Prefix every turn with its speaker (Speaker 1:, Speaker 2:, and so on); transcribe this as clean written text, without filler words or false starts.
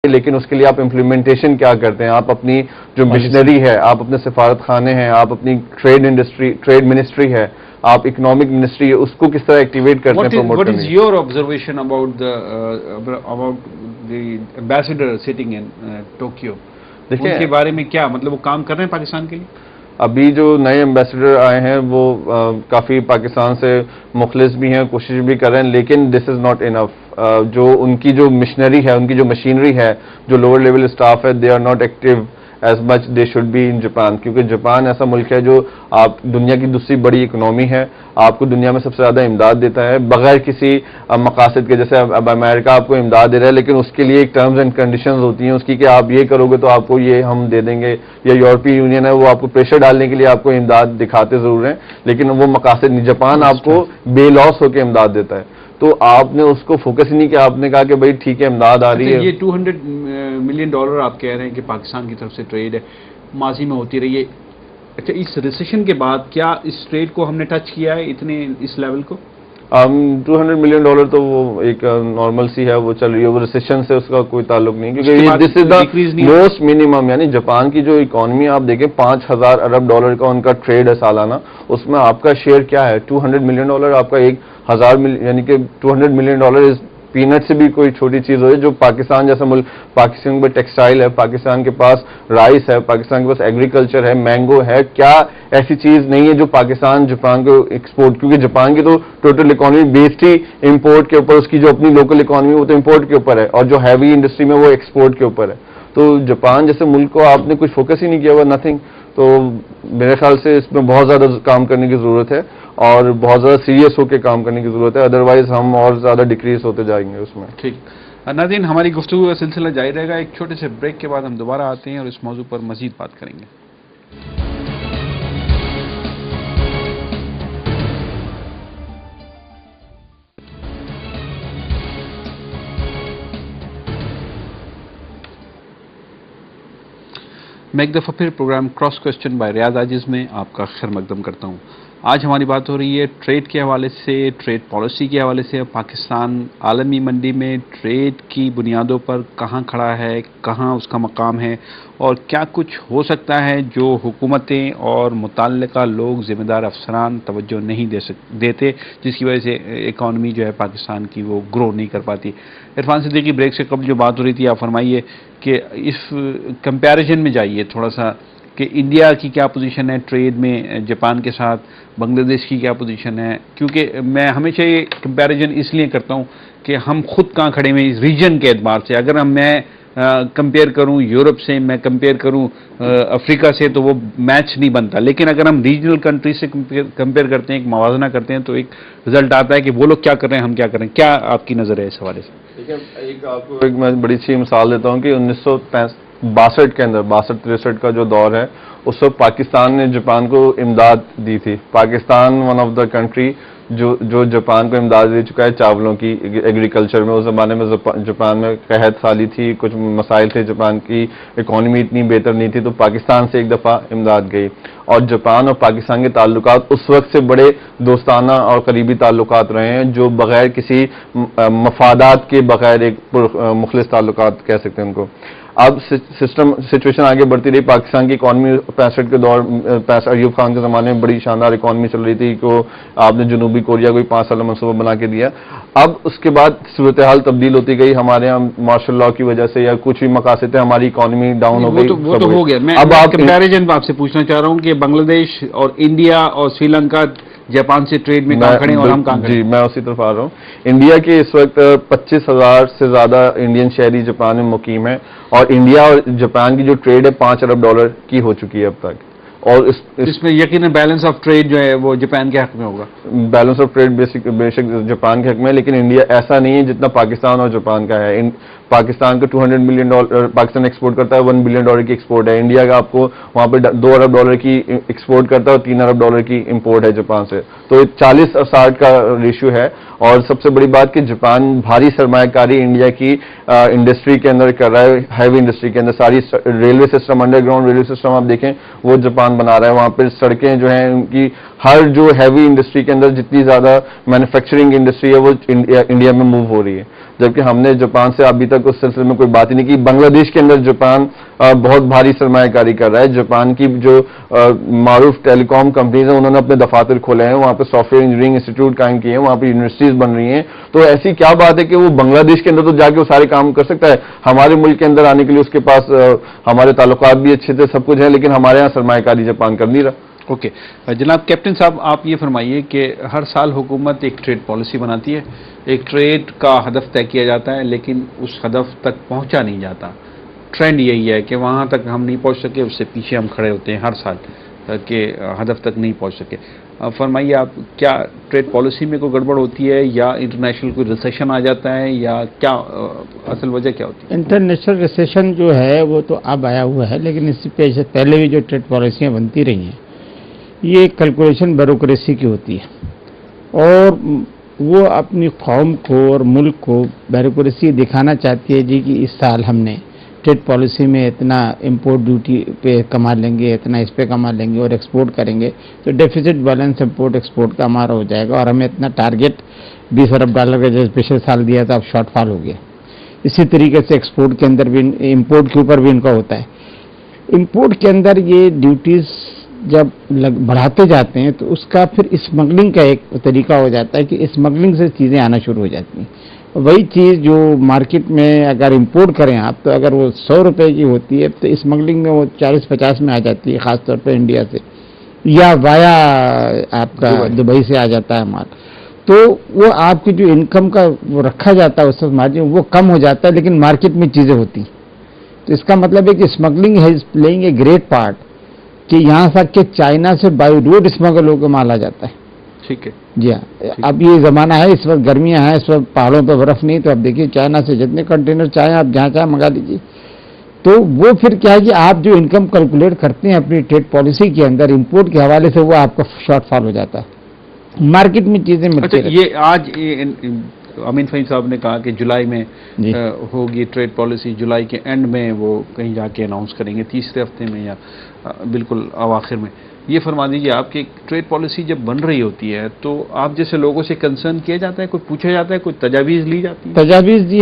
Speaker 1: لیکن اس کے لیے آپ امپلیمنٹیشن کیا کرتے ہیں؟ آپ اپنی جو مشنری ہے، آپ اپنے سفارت خانے ہیں، آپ اپنی ٹریڈ منسٹری ہے، آپ اکنامک منسٹری ہے، اس کو کس طرح ایکٹیویٹ کرتے ہیں؟
Speaker 2: What is your observation about the ambassador sitting in Tokyo? ان کے بارے میں کیا مطلب، وہ کام کر رہے ہیں پاکستان کے لیے؟
Speaker 1: ابھی جو نئے ایمبیسڈر آئے ہیں وہ کافی پاکستان سے مخلص بھی ہیں، کوشش بھی کر رہے ہیں، لیکن دس از ناٹ انف. جو ان کی جو مشنری ہے، ان کی جو مشینری ہے، جو لوور لیول اسٹاف ہے، they are not active as much they should be in Japan, کیونکہ جاپان ایسا ملک ہے جو آپ دنیا کی دوسری بڑی اکنامی ہے، آپ کو دنیا میں سب سے زیادہ امداد دیتا ہے بغیر کسی مقاصد کے. جیسے اب امریکہ آپ کو امداد دے رہا ہے، لیکن اس کے لیے ایک ٹرمز اینڈ کنڈیشنز ہوتی ہیں اس کی، کہ آپ یہ کرو گے تو آپ کو یہ ہم دے دیں گے. یا یورپی یونین ہے، وہ آپ کو پریشر ڈالنے کے لیے آپ کو امداد دکھاتے ضرور ہیں، لیکن وہ مقاصد نہیں. جاپان آپ کو بے لاس ہو کے امداد دیتا ہے. تو آپ نے اس کو فوکس ہی نہیں کیا، آپ نے کہا کہ بھائی ٹھیک ہے امداد آ رہی ہے.
Speaker 2: یہ $200 ملین آپ کہہ رہے ہیں کہ پاکستان کی طرف سے ٹریڈ ہے، ماضی میں ہوتی رہی ہے. اچھا، اس ریسیشن کے بعد کیا اس ٹریڈ کو ہم نے ٹچ کیا ہے اتنے اس لیول کو؟
Speaker 1: $200 ملین تو وہ ایک نارمل سی ہے، وہ چل رہی ہے. وہ ریسیشن سے اس کا کوئی تعلق نہیں، کیونکہ دس از دا موسٹ منیمم. یعنی جاپان کی جو اکانومی آپ دیکھیں $5,000 ارب کا ان کا ٹریڈ ہے سالانہ، اس میں آپ کا شیئر کیا ہے؟ $200 ملین. آپ کا 1,000 یعنی کہ $200 ملین از پینٹ سے بھی کوئی چھوٹی چیز ہوئی. جو پاکستان جیسا ملک، پاکستان کے پاس ٹیکسٹائل ہے، پاکستان کے پاس رائس ہے، پاکستان کے پاس ایگریکلچر ہے، مینگو ہے. کیا ایسی چیز نہیں ہے جو پاکستان جاپان کو ایکسپورٹ؟ کیونکہ جاپان کی تو ٹوٹل اکانومی بیسڈ ہی امپورٹ کے اوپر، اس کی جو اپنی لوکل اکانومی وہ تو امپورٹ کے اوپر ہے، اور جو ہیوی انڈسٹری میں وہ ایکسپورٹ کے اوپر ہے. تو جاپان جیسے ملک کو آپ نے کچھ فوکس ہی نہیں کیا ہوا، نتھنگ. تو میرے خیال سے اس میں بہت زیادہ کام کرنے کی ضرورت ہے، اور بہت زیادہ سیریس ہو کے کام کرنے کی ضرورت ہے، ادروائز ہم اور زیادہ ڈیکریز ہوتے جائیں گے اس میں.
Speaker 2: ٹھیک ناظرین، ہماری گفتگو کا سلسلہ جاری رہے گا. ایک چھوٹے سے بریک کے بعد ہم دوبارہ آتے ہیں اور اس موضوع پر مزید بات کریں گے. میں ایک دفعہ پھر پروگرام کراس کوسچن بائی ریاض عاجز میں آپ کا خیر مقدم کرتا ہوں. آج ہماری بات ہو رہی ہے ٹریڈ کے حوالے سے، ٹریڈ پالیسی کے حوالے سے. پاکستان عالمی منڈی میں ٹریڈ کی بنیادوں پر کہاں کھڑا ہے، کہاں اس کا مقام ہے، اور کیا کچھ ہو سکتا ہے جو حکومتیں اور متعلقہ لوگ، ذمہ دار افسران توجہ نہیں دیتے، جس کی وجہ سے اکانومی جو ہے پاکستان کی وہ گرو نہیں کر پاتی. عرفان صدیقی، بریک سے قبل جو بات ہو رہی تھی، آپ فرمائیے کہ اس کمپیریزن میں جائیے تھوڑا سا، کہ انڈیا کی کیا پوزیشن ہے ٹریڈ میں جاپان کے ساتھ، بنگلہ دیش کی کیا پوزیشن ہے. کیونکہ میں ہمیشہ یہ کمپیریزن اس لیے کرتا ہوں کہ ہم خود کہاں کھڑے ہیں اس ریجن کے اعتبار سے. اگر میں کمپیئر کروں یورپ سے، میں کمپیئر کروں افریقہ سے، تو وہ میچ نہیں بنتا. لیکن اگر ہم ریجنل کنٹری سے کمپیئر کرتے ہیں، ایک موازنہ کرتے ہیں، تو ایک رزلٹ آتا ہے کہ وہ لوگ کیا کر رہے ہیں، ہم کیا کر رہے ہیں. کیا آپ کی نظر ہے اس حوالے سے؟
Speaker 1: دیکھیں، آپ کو ایک میں بڑی اچھی مثال دیتا ہوں کہ 1962 کے اندر، 62-63 کا جو دور ہے، اس وقت پاکستان نے جاپان کو امداد دی تھی. Pakistan one of the country جو جاپان کو امداد دے چکا ہے چاولوں کی ایگریکلچر میں. اس زمانے میں جاپان میں قحط سالی تھی، کچھ مسائل تھے، جاپان کی اکانومی اتنی بہتر نہیں تھی، تو پاکستان سے ایک دفعہ امداد گئی. اور جاپان اور پاکستان کے تعلقات اس وقت سے بڑے دوستانہ اور قریبی تعلقات رہے ہیں، جو بغیر کسی مفادات کے، بغیر ایک مخلص تعلقات کہہ سکتے ہیں ان کو. اب سچویشن آگے بڑھتی رہی. پاکستان کی اکانومی 65 کے دور، ایوب خان کے زمانے میں بڑی شاندار اکانومی چل رہی تھی، کہ آپ نے جنوبی کوریا کو 5 سالہ منصوبہ بنا کے دیا. اب اس کے بعد صورتحال تبدیل ہوتی گئی ہمارے یہاں مارشل لاء کی وجہ سے، یا کچھ بھی مقاصد ہیں، ہماری اکانومی ڈاؤن ہو گئی.
Speaker 2: وہ تو ہو گیا. میں اب کمپیریزن آپ سے پوچھنا چاہ رہا ہوں کہ بنگلہ دیش اور انڈیا اور سری لنکا جاپان سے ٹریڈ میں کام کھڑے ہیں، اور ہم کہاں کھڑے ہیں؟
Speaker 1: جی، میں اسی طرف آ رہا ہوں. انڈیا کے اس وقت 25,000 سے زیادہ انڈین شہری جاپان میں مقیم ہیں، اور انڈیا اور جاپان کی جو ٹریڈ ہے $5 ارب کی ہو چکی ہے اب تک. اور
Speaker 2: اس میں یقیناً بیلنس آف ٹریڈ جو ہے وہ جاپان کے حق میں ہوگا.
Speaker 1: بیلنس آف ٹریڈ بے شک جاپان کے حق میں، لیکن انڈیا ایسا نہیں ہے جتنا پاکستان اور جاپان کا ہے. پاکستان کا $200 ملین پاکستان ایکسپورٹ کرتا ہے، $1 بلین کی ایکسپورٹ ہے. انڈیا کا آپ کو وہاں پہ $2 ارب کی ایکسپورٹ کرتا ہے، اور $3 ارب کی امپورٹ ہے جاپان سے. تو 40 اور 60 کا ریشیو ہے. اور سب سے بڑی بات کہ جاپان بھاری سرمایہ کاری انڈیا کی انڈسٹری کے اندر کر رہا ہے، ہیوی انڈسٹری کے اندر. ساری railway system, under ground railway system آپ دیکھیں وہ جاپان بنا رہا ہے. وہاں پہ سڑکیں جو ہیں ان کی، ہر جو ہیوی انڈسٹری کے اندر جتنی زیادہ مینوفیکچرنگ انڈسٹری ہے وہ انڈیا میں موو ہو رہی ہے. جبکہ ہم نے جاپان سے ابھی تک اس سلسلے میں کوئی بات ہی نہیں کی. بنگلہ دیش کے اندر جاپان بہت بھاری سرمایہ کاری کر رہا ہے. جاپان کی جو معروف ٹیلی کام کمپنیز ہیں انہوں نے اپنے دفاتر کھولے ہیں, وہاں پہ سافٹ ویئر انجینئرنگ انسٹیٹیوٹ قائم کیے ہیں, وہاں پہ یونیورسٹیز بن رہی ہیں. تو ایسی کیا بات ہے کہ وہ بنگلہ دیش کے اندر تو جا کے وہ سارے کام کر سکتا ہے, ہمارے ملک کے اندر آنے کے لیے اس کے پاس ہمارے تعلقات بھی اچھے تھے, سب کچھ ہے, لیکن ہمارے یہاں سرمایہ کاری جاپان کر نہیں رہا.
Speaker 2: اوکے جناب کیپٹن صاحب, آپ یہ فرمائیے کہ ہر سال حکومت ایک ٹریڈ پالیسی بناتی ہے, ایک ٹریڈ کا ہدف طے کیا جاتا ہے, لیکن اس ہدف تک پہنچا نہیں جاتا. ٹرینڈ یہی ہے کہ وہاں تک ہم نہیں پہنچ سکے, اس سے پیچھے ہم کھڑے ہوتے ہیں ہر سال کہ ہدف تک نہیں پہنچ سکے. فرمائیے آپ, کیا ٹریڈ پالیسی میں کوئی گڑبڑ ہوتی ہے یا انٹرنیشنل کوئی ریسیشن آ جاتا ہے, یا کیا اصل وجہ کیا ہوتی ہے؟
Speaker 3: انٹرنیشنل ریسیشن جو ہے وہ تو اب آیا ہوا ہے, لیکن اس سے پہلے بھی جو ٹریڈ پالیسیاں بنتی رہی ہیں یہ کیلکولیشن بیوروکریسی کی ہوتی ہے, اور وہ اپنی قوم کو اور ملک کو بیوروکریسی دکھانا چاہتی ہے جی کہ اس سال ہم نے ٹریڈ پالیسی میں اتنا امپورٹ ڈیوٹی پہ کما لیں گے, اتنا اس پہ کما لیں گے اور ایکسپورٹ کریں گے تو ڈیفیسٹ بیلنس امپورٹ ایکسپورٹ کا ہمارا ہو جائے گا, اور ہمیں اتنا ٹارگیٹ $20 ارب کا جیسے پچھلے سال دیا تھا اب شارٹ فال ہو گیا. اسی طریقے سے ایکسپورٹ کے اندر بھی, امپورٹ کے اوپر بھی ان کا ہوتا ہے. امپورٹ کے اندر یہ ڈیوٹیز جب بڑھاتے جاتے ہیں تو اس کا پھر اسمگلنگ کا ایک طریقہ ہو جاتا ہے کہ اسمگلنگ سے چیزیں آنا شروع ہو جاتی ہیں. وہی چیز جو مارکیٹ میں اگر امپورٹ کریں آپ, تو اگر وہ $100 کی ہوتی ہے تو اسمگلنگ میں وہ 40-50 میں آ جاتی ہے, خاص طور پہ انڈیا سے, یا وایا آپ کا دبئی سے آ جاتا ہے مال. تو وہ آپ کی جو انکم کا وہ رکھا جاتا ہے اس وقت مارجن وہ کم ہو جاتا ہے, لیکن مارکیٹ میں چیزیں ہوتی. تو اس کا مطلب ہے کہ smuggling has playing a great part, کہ یہاں تک کہ چائنا سے بائی روڈ اسمگل ہو کے مال آ جاتا ہے.
Speaker 2: ٹھیک ہے
Speaker 3: جی ہاں, اب یہ زمانہ ہے, اس وقت گرمیاں ہیں, اس وقت پہاڑوں پہ برف نہیں, تو اب دیکھیے چائنا سے جتنے کنٹینر چاہیں آپ جہاں چاہیں منگا لیجیے. تو وہ پھر کیا ہے کہ آپ جو انکم کیلکولیٹ کرتے ہیں اپنی ٹریڈ پالیسی کے اندر امپورٹ کے حوالے سے, وہ آپ کا شارٹ فال ہو جاتا ہے. مارکیٹ میں چیزیں ملتی ہیں.
Speaker 2: یہ آج امین فہیم صاحب نے کہا کہ جولائی میں ہوگی ٹریڈ پالیسی, جولائی کے اینڈ میں وہ کہیں جا کے اناؤنس کریں گے, تیسرے ہفتے میں یا بالکل اواخر میں. یہ فرما دیجیے آپ کی ٹریڈ پالیسی جب بن رہی ہوتی ہے تو آپ جیسے لوگوں سے کنسرن کیا جاتا ہے, کوئی پوچھا جاتا ہے, کوئی تجاویز لی جاتی ہے؟
Speaker 3: تجاویز جی